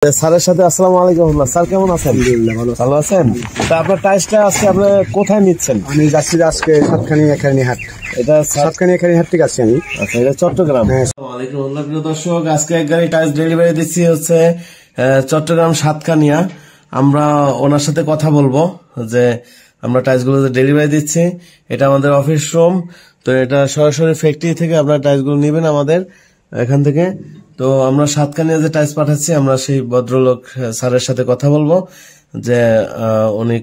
স্যারের সাথে আসসালামু আলাইকুম। স্যার কেমন আছেন? ভালো আছেন। তা আপনার টাইসটা আজকে আপনি কোথায় নিচ্ছেন? আমি যাচ্ছি আজকে সাতখানি এখানি হাট। এটা সাতখানি এখানি হাট থেকে আসছি আমি। আচ্ছা, এটা চট্টগ্রাম। আসসালামু আলাইকুম প্রিয় দর্শক, আজকে এক গাড়ি টাইস ডেলিভারি দিচ্ছি হচ্ছে চট্টগ্রাম সাতখানিয়া। আমরা ওনার সাথে কথা বলবো যে আমরা টাইসগুলো ডেলিভারি দিচ্ছি। এটা আমাদের অফিস রুম, তো এটা সরাসরি ফ্যাক্টরি থেকে আপনারা টাইসগুলো নেবেন আমাদের এখান থেকে। তো আমরা সাতখানিয়া যে টাইস পাঠাচ্ছি, আমরা সেই ভদ্রলোক স্যারের সাথে কথা বলবো যে উনি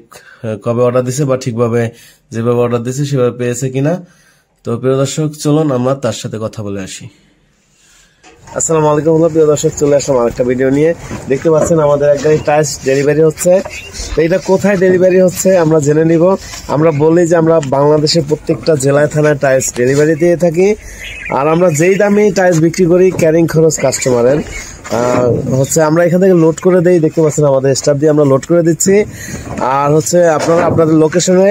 কবে অর্ডার দিছে বা ঠিকভাবে যেভাবে অর্ডার দিছে সেভাবে পেয়েছে কিনা। তো প্রিয় দর্শক চলুন আমরা তার সাথে কথা বলে আসি। আসসালামু আলাইকুম প্রিয় দর্শক, চলে আসলাম আরেকটা ভিডিও নিয়ে। দেখতে পাচ্ছেন আমাদের এক গাড়ি টাইস ডেলিভারি হচ্ছে। তো এটা কোথায় ডেলিভারি হচ্ছে আমরা জেনে নিব। আমরা বলি যে আমরা বাংলাদেশের প্রত্যেকটা জেলায় থানায় টাইস ডেলিভারি দিয়ে থাকি, আর আমরা যেই দামে টাইস বিক্রি করি ক্যারিং খরচ কাস্টমারের হচ্ছে আমরা এখান থেকে লোড করে দেই। দেখতে পাচ্ছেন আমাদের স্টাফ দিয়ে আমরা লোড করে দিচ্ছি, আর হচ্ছে আপনারা আপনাদের লোকেশনে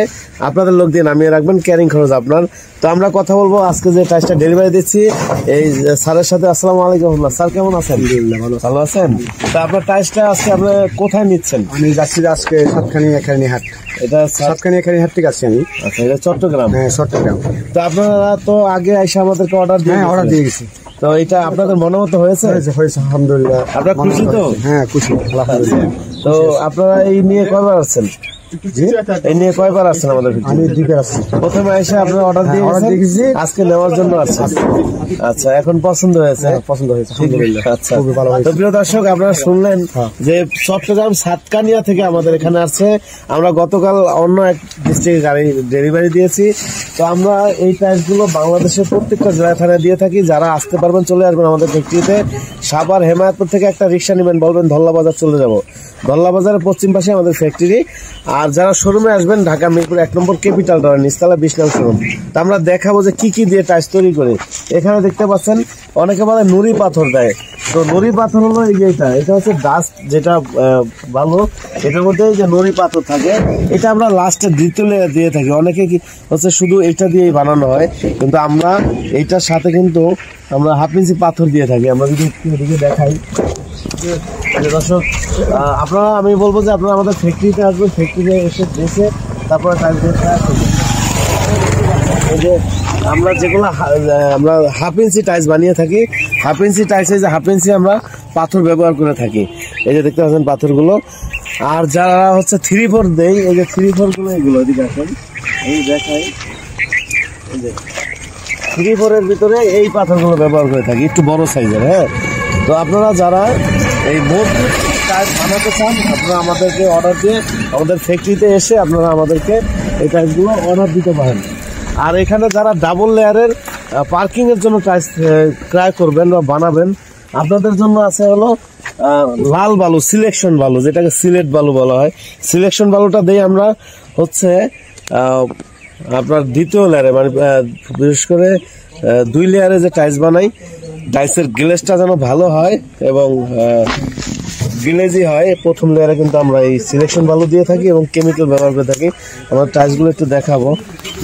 আপনাদের লোক দিয়ে নামিয়ে রাখবেন, ক্যারিং খরচ আপনার। তো আমরা কথা বলবো আজকে যে টাইসটা ডেলিভারি দিচ্ছি এই স্যারের সাথে। আসসালামু আলাইকুম। স্যার কেমন আছেন? ভালো আছেন। তা আপনার টাইসটা আজকে আপনি কোথায় নিচ্ছেন? আমি যাচ্ছি আজকে সাতখানি এখানি হাট। এটা সাতখানি এখানি হাট থেকে আসছি আমি। আচ্ছা, এটা চট্টগ্রাম। হ্যাঁ, চট্টগ্রাম। তো আপনারা তো আগে এসে আমাদেরকে অর্ডার দিয়ে গেছি। তো এটা আপনাদের মনে মতো হয়েছে? আলহামদুলিল্লাহ। আপনারা খুশি তো? হ্যাঁ, খুশি আলহামদুলিল্লাহ। তো আপনারা এই নিয়ে কয়বার আসছেন? এই নিয়ে কয়বার আসছেন আমাদের? আমি দুইবার আসছি। প্রথমে এসে আপনারা অর্ডার দিয়ে আজকে নেওয়ার জন্য আসছেন। আচ্ছা, এখন পছন্দ হয়েছে? পছন্দ হয়েছে আলহামদুলিল্লাহ। আচ্ছা, খুবই ভালো। তো প্রিয় দর্শক, আপনারা শুনলেন যে চট্টগ্রাম সাতকানিয়া থেকে আমাদের এখানে আসছে। আমরা গতকাল অন্য এক ডিস্ট্রিক্টে গাড়ি ডেলিভারি দিয়েছি। তো আমরা এই টাইসগুলো বাংলাদেশের প্রত্যেকটা জেলায় থানায় দিয়ে থাকি। যারা আসতে পারবেন চলে আসবেন আমাদের ফ্যাক্টরিতে। সাভার হেমায়তপুর থেকে একটা রিক্সা নেবেন, বলবেন ধল্লা বাজার চলে যাব। ধল্লা বাজারের পশ্চিম পাশে আমাদের ফ্যাক্টরি। আর যারা শোরুমে আসবেন ঢাকা মিরপুর 1 নম্বর ক্যাপিটাল টাওয়ার নিচতলা 20 নং শোরুম। তা আমরা দেখাবো যে কি কি দিয়ে টাইস তৈরি করি। এখানে দেখতে পাচ্ছেন অনেকে বলে নুড়ি পাথর দেয়। তো নুড়ি পাথর হলো এটা হচ্ছে ডাস্ট, যেটা ভালো। এটার মধ্যে যে নুড়ি পাথর থাকে এটা আমরা লাস্টে দ্বিতীয় লেয়ার দিয়ে থাকি। অনেকে কি হচ্ছে শুধু এটা দিয়েই বানানো হয়, কিন্তু আমরা এইটার সাথে কিন্তু আমরা 1/2 ইঞ্চি পাথর দিয়ে থাকি। আমরা যদি এদিকে দেখাই দর্শক, আপনারা আমি বলবো যে আপনারা আমাদের ফ্যাক্টরিতে আসবেন, ফ্যাক্টরিতে এসে দেখে তারপরে টাইস দিয়ে তৈরি করবেন। এই যে আমরা যেগুলো আমরা 1/2 ইঞ্চি টাইস বানিয়ে থাকি, 1/2 ইঞ্চি টাইসে যে 1/2 ইঞ্চি আমরা পাথর ব্যবহার করে থাকি। এই যে দেখতে পাচ্ছেন পাথরগুলো। আর যারা হচ্ছে 3/4 দেয়, এই যে 3/4 গুলো এগুলো এদিকে আসেন, এই দেখাই। এই যে 3/4 এর ভিতরে এই পাথরগুলো ব্যবহার করে থাকি, একটু বড় সাইজের। হ্যাঁ, তো আপনারা যারা এই মজবুত টাইস বানাতে চান আপনারা আমাদেরকে অর্ডার দিয়ে আমাদের ফ্যাক্টরিতে এসে আপনারা আমাদেরকে এই টাইসগুলো অর্ডার দিতে পারেন। আর এখানে যারা ডাবল লেয়ারের পার্কিং এর জন্য টাইস ক্রয় করবেন বা বানাবেন, আপনাদের জন্য আছে হলো লাল বালু, সিলেকশন বালু, যেটাকে সিলেট বালু বলা হয়। সিলেকশন বালুটা দিয়ে আমরা হচ্ছে আপনার দ্বিতীয় লেয়ারে মানে বিশেষ করে 2 লেয়ারে যে টাইস বানাই, টাইসের গ্লেজটা যেন ভালো হয় এবং গ্লেজি হয়। প্রথম লেয়ারে কিন্তু আমরা এই সিলেকশন বালু দিয়ে থাকি এবং কেমিক্যাল ব্যবহার করে থাকি। আমরা টাইসগুলো একটু দেখাবো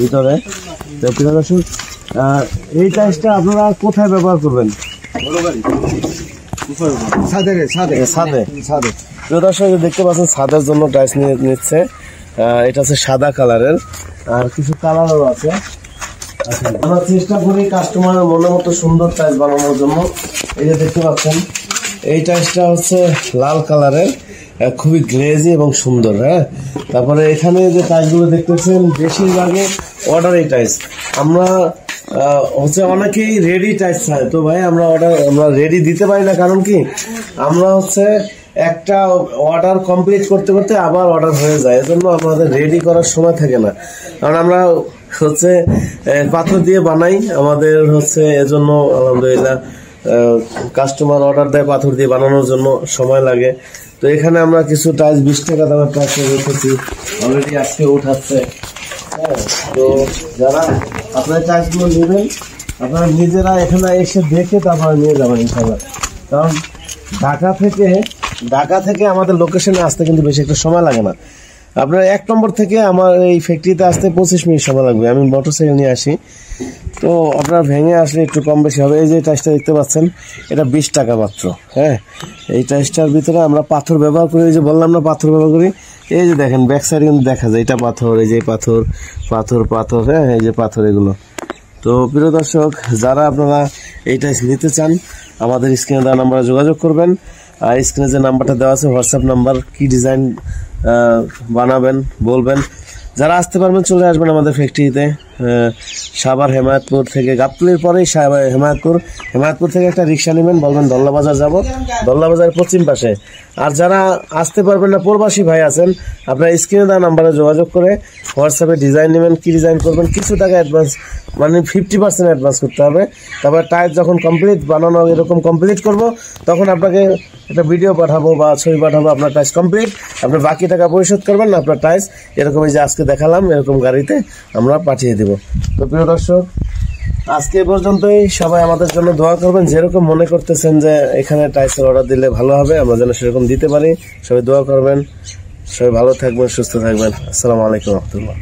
ভিতরে। এই টাইসটা আপনারা কোথায় ব্যবহার করবেন? ছাদে। দেখতে পাচ্ছেন ছাদের জন্য টাইস নিচ্ছে। এটা হচ্ছে সাদা কালারের, আর কিছু কালারও আছে। আমরা চেষ্টা করি কাস্টমারের মনের মতো সুন্দর টাইস বানানোর জন্য। এই যে দেখতে পাচ্ছেন এই টাইসটা হচ্ছে লাল কালারের, খুবই গ্লেজি এবং সুন্দর। হ্যাঁ, তারপরে এখানে যে টাইসগুলো দেখতেছেন বেশিরভাগে অর্ডার এই টাইস। আমরা হচ্ছে অনেকেই রেডি টাইস চায়, তো ভাই আমরা রেডি দিতে পারি না। কারণ কি, আমরা হচ্ছে একটা অর্ডার কমপ্লিট করতে করতে আবার অর্ডার হয়ে যায়, এজন্য আমাদের রেডি করার সময় থাকে না। কারণ আমরা হচ্ছে পাথর দিয়ে বানাই, আমাদের হচ্ছে এজন্য আলহামদুলিল্লাহ কাস্টমার অর্ডার দেয় পাথর দিয়ে বানানোর জন্য সময় লাগে। তো এখানে আমরা কিছু টাইস 20 টাকা দামের টাইস রেখেছি, অলরেডি আজকে উঠাচ্ছে। হ্যাঁ, তো যারা আপনার টাইসগুলো নেবেন আপনারা নিজেরা এখানে এসে দেখে তারপরে নিয়ে যাবেন ইনশাআল্লাহ। কারণ ঢাকা থেকে আমাদের লোকেশনে আসতে কিন্তু বেশি একটা সময় লাগে না। আপনার 1 নম্বর থেকে আমার এই ফ্যাক্টরিতে আসতে 25 মিনিট সময় লাগবে। আমি মোটরসাইকেল নিয়ে আসি, তো আপনার ভেঙে আসলে একটু কম বেশি হবে। এই যে টাইসটা দেখতে পাচ্ছেন, এটা 20 টাকা মাত্র। হ্যাঁ, এই টাইসটার ভিতরে আমরা পাথর ব্যবহার করি, এই যে বললাম না পাথর ব্যবহার করি। এই যে দেখেন ব্যাক সাইড কিন্তু দেখা যায় এটা পাথর, এই যে পাথর পাথর পাথর, হ্যাঁ এই যে পাথর এগুলো। তো প্রিয় দর্শক, যারা আপনারা এই টাইস নিতে চান আমাদের স্ক্রিনে দেওয়া নাম্বারে যোগাযোগ করবেন। আর স্ক্রিনে যে নাম্বারটা দেওয়া আছে হোয়াটসঅ্যাপ নাম্বার, কি ডিজাইন বানাবেন বলবেন। যারা আসতে পারবেন চলে আসবেন আমাদের ফ্যাক্টরিতে, সাভার হেমায়তপুর থেকে, গাবতলীর পরেই হেমায়তপুর থেকে একটা রিক্সা নেবেন, বলবেন দল্লা বাজার যাবো, দল্লা বাজারের পশ্চিম পাশে। আর যারা আসতে পারবেন না, প্রবাসী ভাই আছেন, আপনার স্ক্রিনে দেওয়া নাম্বারে যোগাযোগ করে হোয়াটসঅ্যাপে ডিজাইন নেবেন, কি ডিজাইন করবেন, কিছু টাকা অ্যাডভান্স, মানে 50% অ্যাডভান্স করতে হবে। তারপর টাইস যখন কমপ্লিট বানানো এরকম কমপ্লিট করব, তখন আপনাকে একটা ভিডিও পাঠাবো বা ছবি পাঠাবো, আপনার টাইস কমপ্লিট, আপনি বাকি টাকা পরিশোধ করবেন না, আপনার টাইস এরকম এই যে আজকে দেখালাম এরকম গাড়িতে আমরা পাঠিয়ে দেব। তো প্রিয় দর্শক, আজকে এ পর্যন্তই। সবাই আমাদের জন্য দোয়া করবেন, যেরকম মনে করতেছেন যে এখানে টাইসের অর্ডার দিলে ভালো হবে, আমরা যেন সেরকম দিতে পারি। সবাই দোয়া করবেন, সবাই ভালো থাকবেন, সুস্থ থাকবেন। আসসালামু আলাইকুম রহমতুল্লাহ।